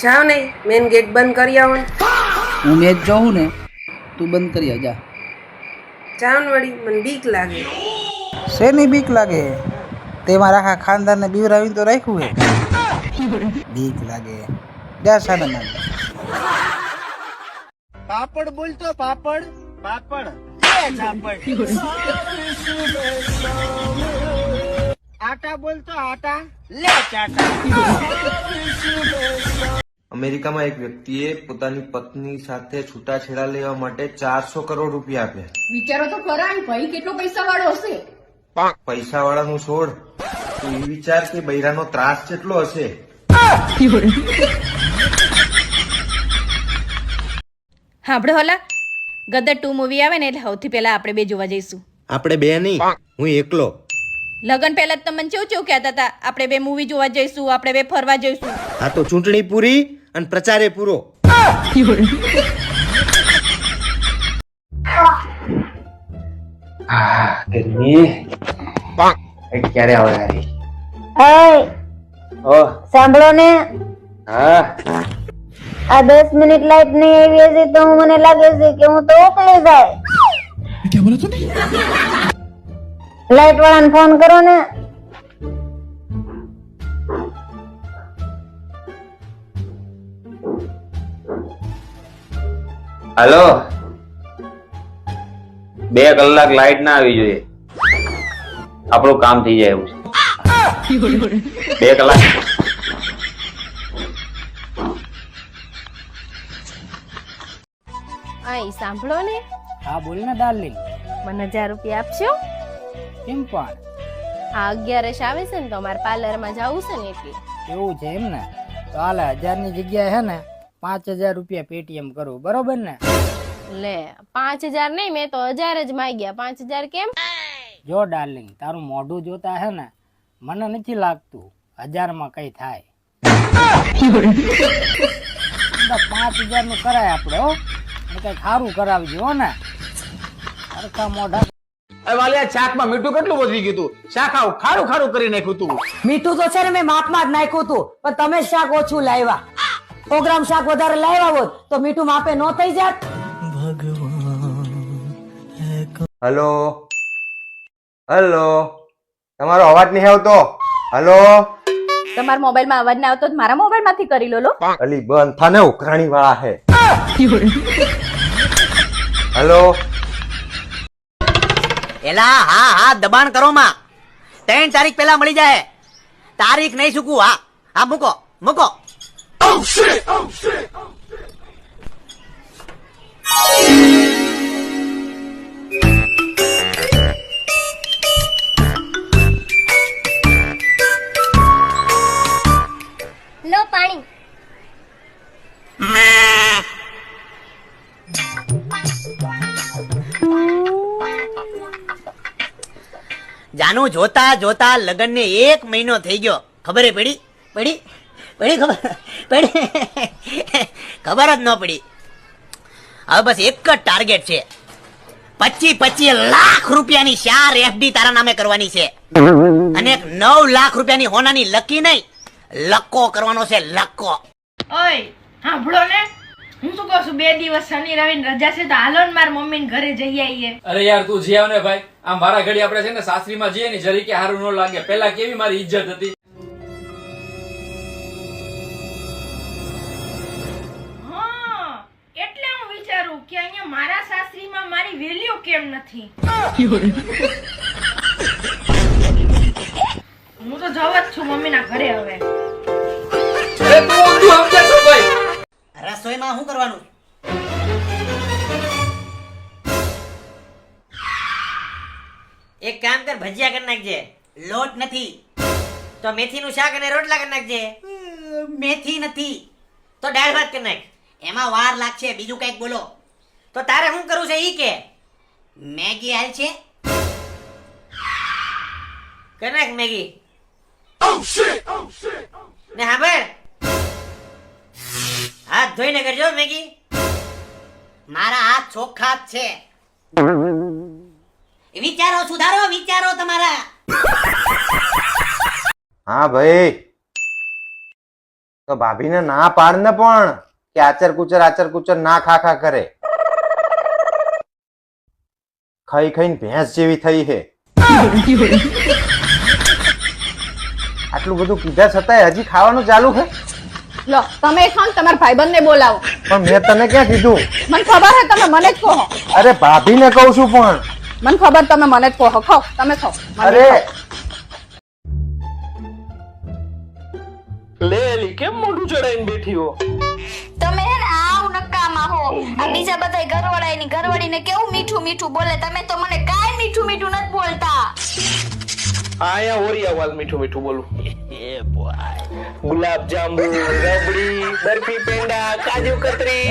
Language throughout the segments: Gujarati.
જાઓ નહીં, મેન ગેટ બંધ કરી આવો ને. હું મેચ જોઉં ને, તું બંધ કરી આવ જા. જાઓ ને વળી, મને બીક લાગે. શેની બીક લાગે? તે મારા આખા ખાનદાનને બીવરાવીને તો રાખ્યું હે. બીક લાગે જા સાના નામ. પાપડ બોલતો પાપડ પાપડ આટા બોલતો આટા લે ચાટા. અમેરિકામાં એક વ્યક્તિએ પોતાની પત્ની સાથે છૂટાછેડા લેવા માટે 400 કરોડ રૂપિયા આપ્યા. વિચારો તો ખરા ને ભાઈ, કેટલો પૈસા વાળો હશે. પૈસા વાળાનું છોડ, તું એ વિચાર કે બૈરાનો ત્રાસ કેટલો હશે. હાંભળો હલા, ગદર 2 મૂવી આવે ને એટલે સૌથી પહેલા આપણે બે જોવા જઈશું. આપણે બે નહીં, હું એકલો. લગન પહેલા જ તમને કેવું કહેતા હતા, આપણે બે મૂવી જોવા જઈશું, આપણે બે ફરવા જઈશું. હા તો ચૂંટણી પૂરી અને પ્રચારે પૂરો. ક્યારે આવે? સાંભળો ને, હા આ 10 મિનિટ લાઈટ નહીં આવી હશે તો મને લાગે છે કે હું તો ઉકળી જાય. લાઈટ વાળાને ફોન કરો ને. હલો, 2 કલાક લાઈટ ના આવી જોઈએ, આપણું કામ થઈ જાય એવું છે. 2 કલાક. આઈ સાંભળો ને, હા બોલ ને ડાર્લિંગ. મને 1000 રૂપિયા આપશો? કેમ પણ? આ 11 આવે છે ને તો અમારે પાર્લરમાં જવું છે ને એટલે. એવું છે એમ ને? તો હાલે 1000 ની જગ્યાએ હે ને 5000 રૂપિયા પેટીએમ કરું, બરોબર ને? લે 5000 નહીં, મેં તો 1000 જ માંગ્યા. 5000 કેમ? જો ડાર્લિંગ, તારું મોઢું જોતા હે ને મને નથી લાગતું 1000 માં કઈ થાય. 5000 નું કરાય આપડે હો, કઈ ખારું કરાવજો હો ને. અરખા મોઢા. વાલિયા, શાકમાં મીઠું કેટલું વધી ગયું તું? શાક આવું ખારું ખારું કરી નાખ્યું તું. મીઠું તો છે ને મેં માપમાં જ નાખ્યું હતું, પણ તમે શાક ઓછું લાવ્યા. 100 ગ્રામ શાક વધારે લાવ્યા હોત તો મીઠું માપે ન થઈ જાત. હલો હલો, તમારો અવાજ નહીં આવતો. હલો, તમારા મોબાઈલમાં અવાજ ના આવતો તો મારા મોબાઈલ માંથી કરી લો. અલી બંધ થાને, ઉઘરાણી વાળા હે. હલો, એલા હા હા, દબાણ કરો માં. 3 તારીખ પહેલા મળી જાય. તારીખ નહીં ચૂકવું. હા હા, મૂકો મૂકો. લો પાણી. જાનું જોતા જોતા લગન ને 1 મહિનો થઈ ગયો. ખબર પડી પડી પડી ખબર પડી? ખબર જ ન પડી. હવે બસ એક જ ટાર્ગેટ છે, 25 લાખ રૂપિયાની 4 FD તારા નામે કરવાની છે, અને 9 લાખ રૂપિયાની હોનાની લકી નહીં, લક્કો કરવાનો છે. લક્કો. ઓય હાંભળો ને, હું શું કહું છું, 2 દિવસ શનિ રવિ રજા છે તો હાલો ને મારા મમ્મી ઘરે જઈ આવીએ. અરે યાર તું જી આવ ને ભાઈ. આમ મારા ઘડી આપણે છે ને સાસરીમાં જઈએ ને જરી કે હારું ન લાગે. પેલા કેવી મારી ઇજ્જત હતી. હા, એટલે હું વિચારું કે અહીંયા મારા સાસરીમાં મારી વેલ્યુ કેમ નથી. હું તો જવ જ છું મમ્મીના ઘરે હવે. અરે તું ઊંધું સમજે છો ભાઈ. રસોઈમાં શું કરવાનું? એક કામ કર, ભજીયા કરી નાખજે. લોટ નથી તો મેથીનું શાક અને રોટલા કરી નાખજે. મેથી નથી તો દાળ ભાત કરી નાખ. એમાં વાર લાગશે. બીજું કઈક બોલો. તો તારે શું કરવું છે ઈ કે? મેગી હાલ છે? કરી નાખ મેગી. ને હા ભાઈ, હાથ ધોઈને કરજો મેગી. મારા હાથ ચોખ્ખા જ છે. વિચારો સુધારો, વિચારો તમારા. હા ભાઈ, તો ભાભીને ના પાડ ને પણ કે આચર કુચર ના ખા કરે. ખાઈ ખાઈને ભેંસ જેવી થઈ છે. આટલું બધું કીધા છતાંય હજી ખાવાનું ચાલુ છે. લો તમે ખાઓ ને તમારા ભાઈબંધને બોલાવો. પણ મેં તને ક્યાં કીધું? મને ખબર છે તમે મને જ કહો. અરે ભાભીને કહું છું પણ. મને ખબર તમે મને જ કહો. ખાઓ તમે ખાઓ. અરે તમે હે ને આવ નકામા હો. આ બીજા બધા ઘરવાળીને કેવું મીઠું મીઠું બોલે, તમે તો મને કાઈ મીઠું મીઠું નથી બોલતા. આયા ઓરિયા વાલ મીઠું મીઠું બોલું. ગુલાબ જાંબુ, રબડી, બરફી, પેંડા, કાજુ કતરી.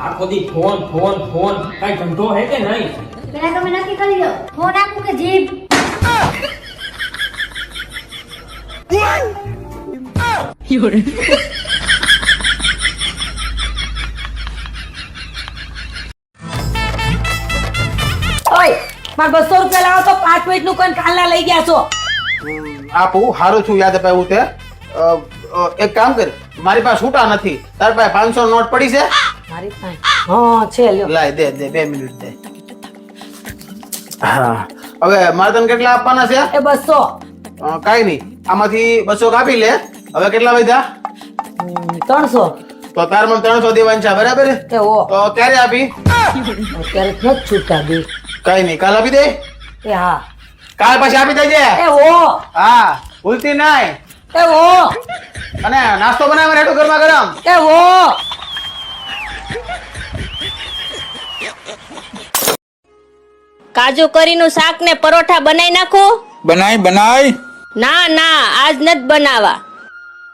આખો દી ફોન ફોન ફોન, કઈ ધંધો હે કે નહીં? પેલા તમે નક્કી કરી લો, ફોન આપું કે જીભ? ઓય માર 200 રૂપિયા લાવો તો 5 મિનિટ નું કોઈ કાલના લઈ ગયા છો. આપું હારું છું યાદ અપાયું તે. એક કામ કર, મારી પાસે છૂટા નથી, તાર પાસે 500 નોટ પડી છે? મારી પાસે હા છે, લ્યો. લાય દે 2 મિનિટ દે. હા હવે મારે તને કેટલા આપવાના છે? એ 200. કાઈ નહીં, આમાંથી 200 કાપી લે. હવે કેટલા વધ્યા? 300. તો તાર મને 300 દેવાના છે, બરાબર? એ ઓ તો ક્યારે આપી? અત્યારે નથી છૂટા દે. કઈ નહીં, કાલ આપી દે. એ હા. કાલ પછી આપી દેજે. એ ઓ હા ભૂલતી નહીં. એ ઓ અને નાસ્તો બનાવે રેડો ગરમા ગરમ. એ ઓ કાજુ કરીનું શાક ને પરોઠા બનાવી નાખો. બનાય ના ના આજ નથી બનાવવા.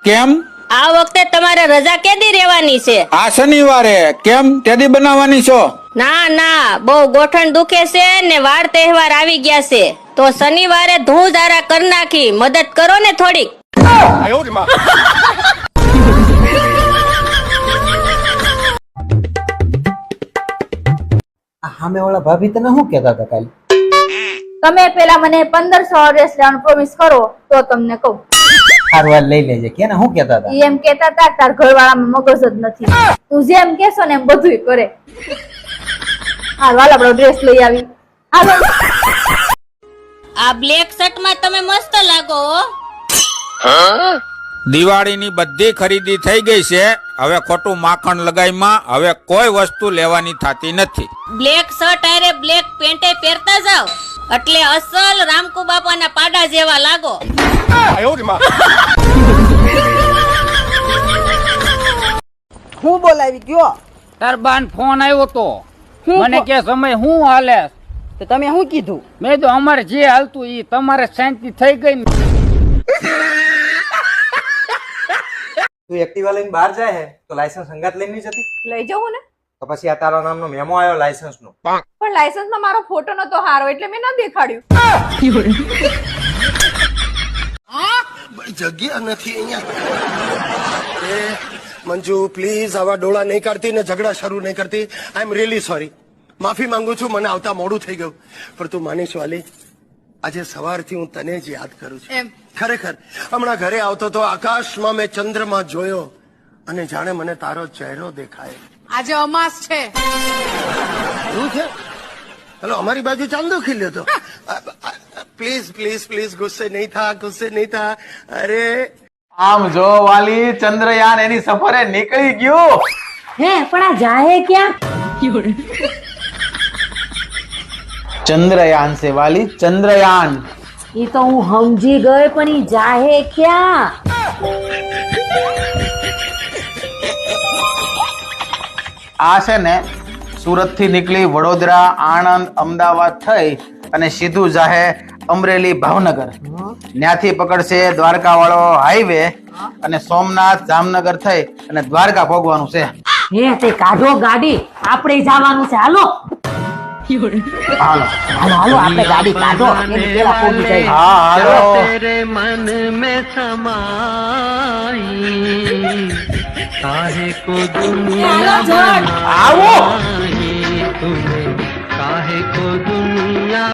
કેમ? આ વખતે તમારે રજા કેદી રહેવાની છે? આ શનિવારે. કેમ તેદી બનાવવાની છો? ના ના બહુ ગોઠણ દુખે છે ને વાર તહેવાર આવી ગયા છે, તો શનિવારે ધૂળ ધારા કરી નાખી. મદદ કરો ને થોડીક. સામે વાળા ભાભી તને શું કહેતા હતા કાલે? તમે પેલા મને 1500 ડ્રેસ લેવાનું પ્રોમિસ કરો તો તમને કહું. હારવાર લઈ લેજે. કેને શું કહેતા હતા? ઈ એમ કહેતા હતા કે તાર ઘરવાળામાં મગજ જ નથી, તું જેમ કહેશો ને એમ બધુંય કરે. હાલ વાલ આપણો ડ્રેસ લઈ આવી. હાલો. આ બ્લેક શર્ટમાં તમે મસ્ત લાગો હો. દિવાળીની બધી ખરીદી થઈ ગઈ છે. હવે ખોટું માખણ લગાઈમાં હવે કોઈ વસ્તુ લેવાની થતી નથી. બ્લેક શર્ટ આરે બ્લેક પેન્ટ પહેરતા જાવ એટલે અસલ રામકુ બાપાના પાડા જેવા લાગો. હું બોલાવી ગયો? તાર બાન ફોન આવ્યો તો મને કે સમય હું હાલે. તો તમે શું કીધું? મેં તો અમારે જે હાલતું ઈ તમારે શાંતિ થઈ ગઈ ને. તું એક્ટિવા લઈને બહાર જાય હે તો લાયસન્સ સંગાત લઈને નહીં જતી? લઈ જવું ને. તો પછી આ તારા નામનો મેમો આવ્યો લાયસન્સ નો. પણ લાયસન્સ માં મારો ફોટો નતો હારો એટલે મેં ના દેખાડ્યું. જગ્યા નથી અહીંયા. મંજુ પ્લીઝ આવા ડોળા નહીં કાઢતી ને ઝઘડા શરૂ નહીં કરતી. આઈ એમ રિયલી સોરી. માફી માંગુ છું, મને આવતા મોડું થઈ ગયું. પણ તું માનીશ વાલી, આજે સવારથી હું તને જ યાદ કરું છું. ખરેખર હમણાં ઘરે આવતો તો આકાશમાં મેં ચંદ્રમાં જોયો અને જાણે મને તારો ચહેરો દેખાય. આજે અમાસ છે. શું છે? હેલો, અમારી બાજુ ચાંદો ખીલ્યો તો. પ્લીઝ પ્લીઝ પ્લીઝ ગુસ્સે નહીં થા. અરે આમ જો વાલી, ચંદ્રયાન એની સફરે નીકળી ગયું. હે પણ આ જાહે ક્યાં? ચંદ્રયાન છે વાલી, ચંદ્રયાન. ઈ તો હું સમજી ગઈ પણ ઈ જાહે ક્યાં? આ છે ને સુરત થી નીકળી વડોદરા, આણંદ, અમદાવાદ થઈ અને સીધું જાહે અમરેલી, ભાવનગર. ત્યાંથી પકડશે દ્વારકા વાળો હાઈવે અને સોમનાથ, જામનગર થઈ અને દ્વારકા પહોંચવાનું છે. હે તે કાઢો ગાડી, આપણે જવાનું છે. હાલો હાલો હાલો આપણે ગાડી કાઢો. એની પેલા પહોંચી જાય. હા હાલો. तेरे मन में समाई काहे को दुनिया આવો. तुम्हें देखो दुनिया